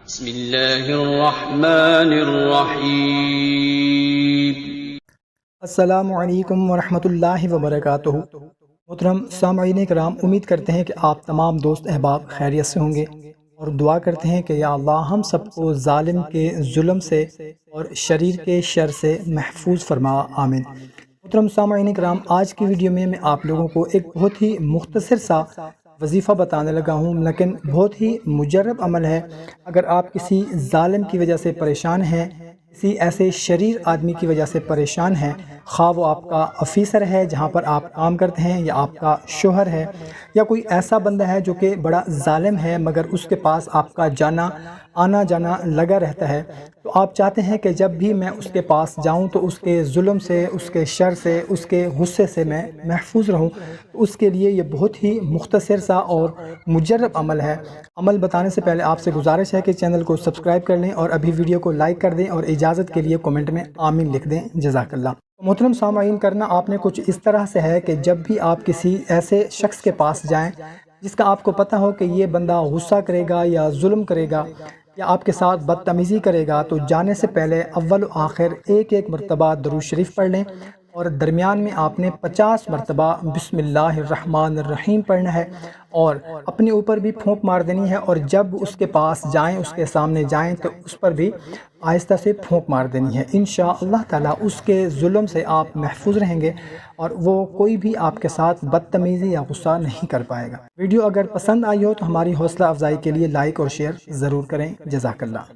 بسم اللہ الرحمن الرحیم۔ السلام علیکم ورحمۃ اللہ وبرکاتہ۔ محترم سامعین کرام، امید کرتے ہیں کہ آپ تمام دوست احباب خیریت سے ہوں گے اور دعا کرتے ہیں کہ یا اللہ ہم سب کو ظالم کے ظلم سے اور شریر کے شر سے محفوظ فرما، آمین۔ محترم سامعین کرام، آج کی ویڈیو میں آپ لوگوں کو ایک بہت ہی مختصر سا وظیفہ بتانے لگا ہوں، لیکن بہت ہی مجرب عمل ہے۔ اگر آپ کسی ظالم کی وجہ سے پریشان ہیں، کسی ایسے شریر آدمی کی وجہ سے پریشان ہیں، خواہ وہ آپ کا آفیسر ہے جہاں پر آپ کام کرتے ہیں، یا آپ کا شوہر ہے، یا کوئی ایسا بندہ ہے جو کہ بڑا ظالم ہے مگر اس کے پاس آپ کا آنا جانا لگا رہتا ہے، تو آپ چاہتے ہیں کہ جب بھی میں اس کے پاس جاؤں تو اس کے ظلم سے، اس کے شر سے، اس کے غصے سے میں محفوظ رہوں، تو اس کے لیے یہ بہت ہی مختصر سا اور مجرب عمل ہے۔ عمل بتانے سے پہلے آپ سے گزارش ہے کہ چینل کو سبسکرائب کر لیں اور ابھی ویڈیو کو لائک کر دیں اور اجازت کے لیے کومنٹ میں آمین لکھ دیں، جزاک اللہ۔ محترم سامعین، کرنا آپ نے کچھ اس طرح سے ہے کہ جب بھی آپ کسی ایسے شخص کے پاس جائیں جس کا آپ کو پتہ ہو کہ یہ بندہ غصہ کرے گا یا ظلم کرے گا یا آپ کے ساتھ بدتمیزی کرے گا، تو جانے سے پہلے اول و آخر ایک مرتبہ درود شریف پڑھ لیں، اور درمیان میں آپ نے 50 مرتبہ بسم اللہ الرحمن الرحیم پڑھنا ہے، اور اپنے اوپر بھی پھونک مار دینی ہے، اور جب اس کے پاس جائیں، اس کے سامنے جائیں تو اس پر بھی آہستہ سے پھونک مار دینی ہے۔ انشاءاللہ تعالی اس کے ظلم سے آپ محفوظ رہیں گے اور وہ کوئی بھی آپ کے ساتھ بدتمیزی یا غصہ نہیں کر پائے گا۔ ویڈیو اگر پسند آئی ہو تو ہماری حوصلہ افزائی کے لیے لائک اور شیئر ضرور کریں، جزاک اللہ۔